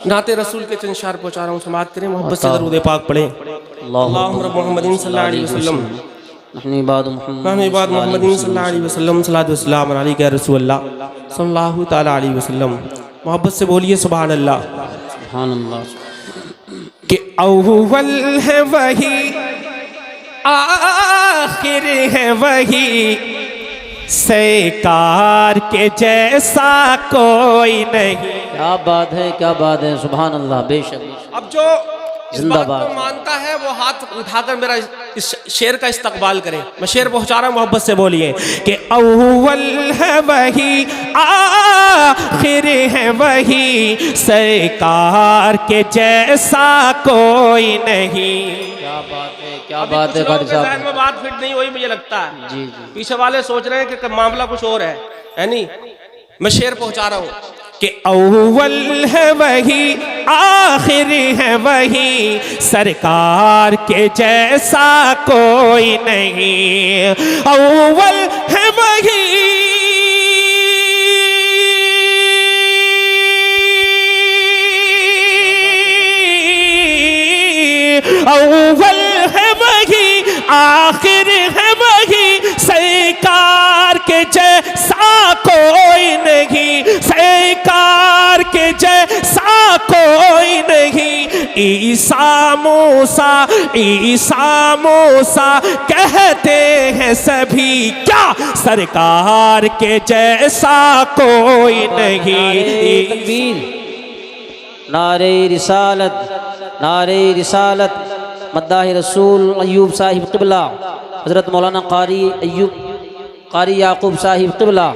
नाते रसूल के चंद शार पहुँचा रहा हूँ, समाअत करें, मोहब्बत से दरूद पाक पढ़ें। अल्लाहुम्मा मुहम्मदिन सल्लल्लाहु अलैहि वसल्लम, नहनु इबाद मुहम्मदिन सल्लल्लाहु अलैहि वसल्लम, सलातु वस्सलाम अलैका या रसूलल्लाह सल्लल्लाहु तआला अलैहि वसल्लम। मोहब्बत से बोलिए सुभान अल्लाह। सुभान अल्लाह। कि अव्वल है वही, आखिर है वही, सरकार के जैसा कोई नहीं। क्या बात है, क्या बात है, सुभान अल्लाह। बेशक अब जो इस बात को मानता है वो हाथ उठाकर मेरा इस शेर का इस्तकबाल करे। मैं शेर पहुंचा रहा हूं, मोहब्बत से बोलिए कि अव्वल है वही, आखिर है वही, सरकार के जैसा कोई नहीं। क्या बात है, क्या बात है कारी साहब। में बात फिट नहीं हुई मुझे लगता है। जी जी। पीछे वाले सोच रहे हैं कि मामला कुछ और है नहीं। मैं शेर पहुंचा रहा हूं कि अव्वल है वही, आखिर है वही, सरकार के जैसा कोई नहीं। अव्वल है वही, अव्वल है वही, आखिर है वही, सरकार के जैसा कोई नहीं, सरकार के जैसा कोई नहीं। ईसा मूसा, ईसा मूसा कहते हैं सभी, क्या सरकार के जैसा कोई नहीं। तकबीर, नारे रिसालत, नारे रिसालत, मद्दाह रसूल अय्यूब साहिब क़िबला, हज़रत मौलाना कारी अय्यूब कारी याकूब साहिब क़िबला,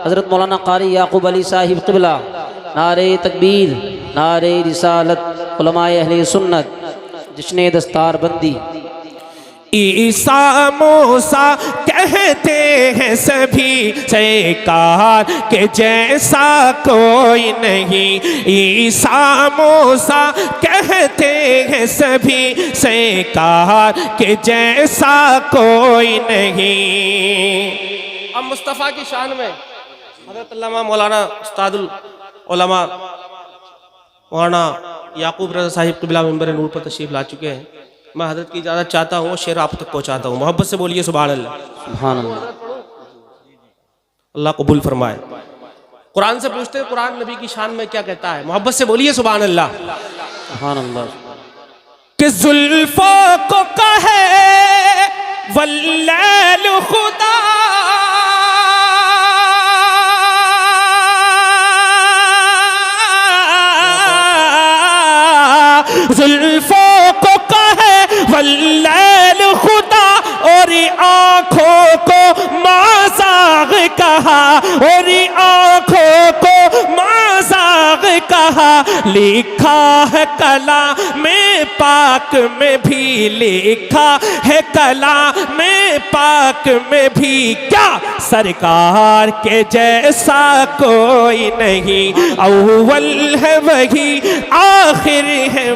हज़रत मौलाना कारी याकूब अली साहिब क़िबला। नारे तकबीर, नारे रिसालत, उलमाए अहले सुन्नत, जश्न दस्तार बंदी। ईसा मूसा कहते हैं सभी, सरकार के जैसा कोई नहीं। ईसा मूसा कहते हैं सभी, सरकार के जैसा कोई नहीं। अब मुस्तफ़ा की शान में हज़रत अल्लामा मौलाना उस्तादुल उलमा मौलाना याकूब रज़ा साहिब क़िबला मिंबर नूर पर तशरीफ़ ला चुके हैं। मैं हज़रत की इजाज़त चाहता हूँ, शेर आप तक पहुँचाता हूँ। मोहब्बत से बोलिए सुभान अल्लाह। सुभान अल्लाह। अल्लाह कबूल फरमाए। कुरान से पूछते हैं कुरान नबी की शान में क्या कहता है। मोहब्बत से बोलिए सुभान अल्लाह। सुभान अल्लाह। कि जुल्फों को कहे वल्लैल खुदा, जुल्फों को कहे वल्लैल खुदा, और आँखों को माज़ाग कहा, और आँखों को माज़ाग कहा। लिखा है कला में पाक में भी, लिखा है कला में पाक में भी, क्या सरकार के जैसा कोई नहीं। अव्वल है वही, आखिर है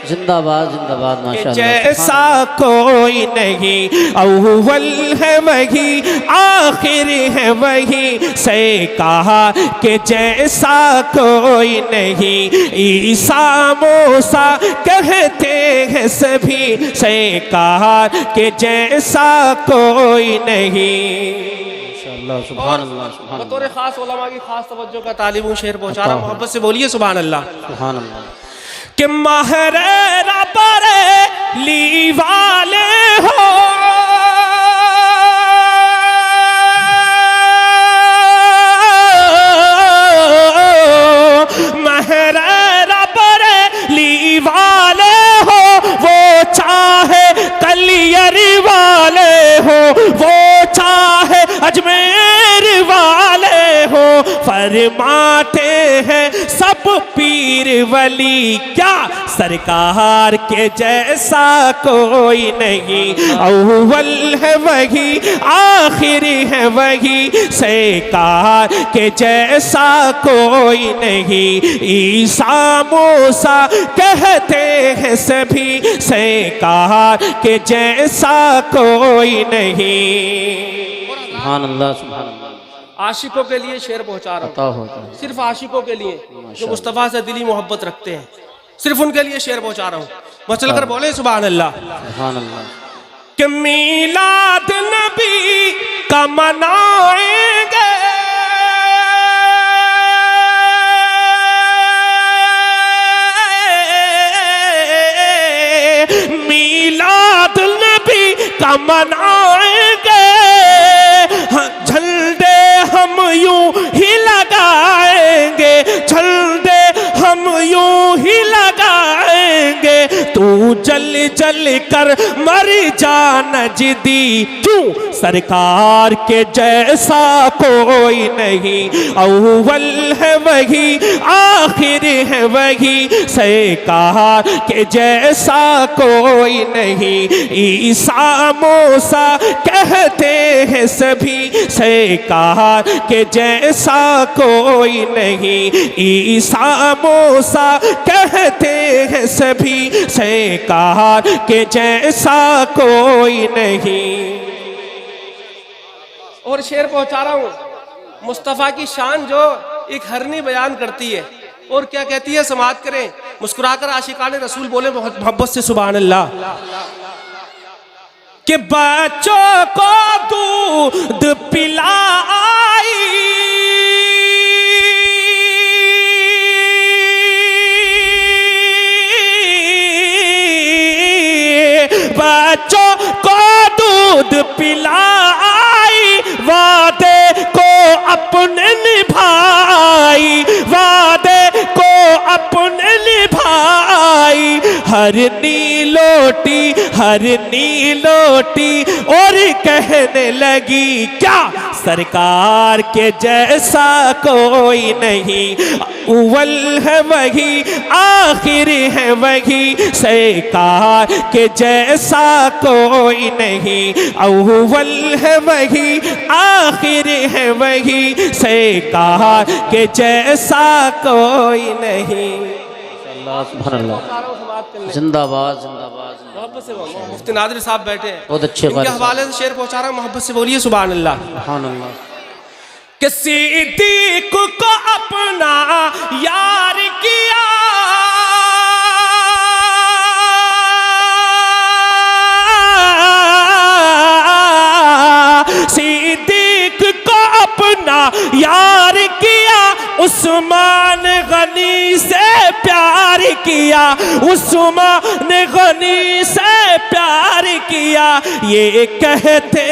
जिंदाबाद, जिंदाबाद, माशाअल्लाह। जैसा कोई नहीं। अव्वल है वही, आखिर है वही, सरकार के जैसा कोई नहीं। ईसा मूसा कहते हैं सभी, सरकार के जैसा कोई नहीं। सुभान अल्लाह। बतौर खास उलमा की खास तवज्जो का तालिब हूँ, शेर पहुँचा रहा हूँ। मोहब्बत से बोलिए सुभान अल्लाह। सुभान अल्लाह। कि महरे रबरे ली वाले हो, महरे रबरे ली वाले हो, वो चाहे कलियर वाले हो, वो चाहे अजमेर वाले हो, फरमाते हैं सब पीर वली, क्या सरकार के जैसा कोई नहीं। अव्वल है वही, आखिर है वही, सरकार के जैसा कोई नहीं। ईसा मूसा कहते हैं सभी, सरकार के जैसा कोई नहीं। सुभान अल्लाह, सुभान अल्लाह। आशिकों के लिए शेर पहुंचा रहा हूँ, अता होता सिर्फ आशिकों के लिए जो मुस्तफ़ा से दिली मोहब्बत रखते हैं, सिर्फ उनके लिए शेर पहुंचा रहा हूँ। बस चलकर बोले सुभान अल्लाह। सुभान अल्लाह। कि मीलाद नबी का मनाएंगे, मीलाद नबी का मनाएंगे, झंडे हम यूं ही लगाएंगे, झंडे हम यूं ही लगाएंगे, तू जल जल कर मर जा नजदी, क्यों सरकार के जैसा कोई नहीं, अव्वल है वही आखिर है वही, सरकार के जैसा कोई नहीं, ईसा मूसा कहते हैं सभी, सरकार के जैसा कोई नहीं, ईसा मूसा कहते हैं सभी, सरकार के जैसा कोई नहीं। और शेर पहुंचा रहा हूँ, मुस्तफ़ा की शान जो एक हरनी बयान करती है, और क्या कहती है समाअत करें। मुस्कुराकर आशिकाने रसूल बोले मोहब्बत से सुभान अल्लाह। कि बच्चों को दूध पिलाई, बच्चों को दूध पिलाई, वादे को अपने निभाई, वादे को अपने निभाई, हर नीलोटी हर नीलोटी, और कहने लगी क्या सरकार के जैसा कोई नहीं, अव्वल है वही आखिर है वही, सरकार के जैसा कोई नहीं, अव्वल है वही आखिर है वही, सरकार के जैसा कोई नहीं। सुभान अल्लाह। जिंदाबाद जिंदाबाद। मोहब्बत से मुफ्ती नादिर साहब बैठे हैं, बहुत अच्छे इनके हवाले से शेर पहुंचा रहा हूँ, मोहब्बत से बोलिए सुभान अल्लाह। सुभान अल्लाह। कि सिद्दीक को अपना यार किया, सिद्दीक को अपना यार किया, उस्मान गनी से प्यार किया, उस्मान गनी से प्यार किया, ये कहते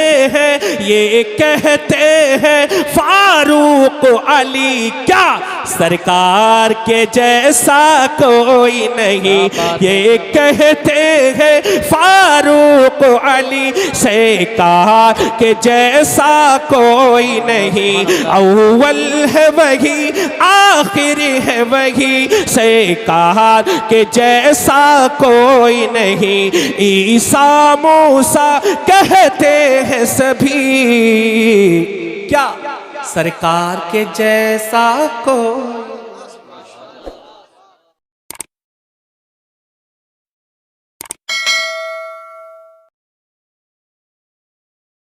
हैं फारूक अली, क्या सरकार के जैसा कोई नहीं, ये कहते हैं फारूक अली, सरकार के जैसा कोई नहीं, अव्वल है वही आखिर है वही, सरकार के जैसा कोई नहीं, ईसा मूसा कहते हैं सभी, क्या सरकार के जैसा कोई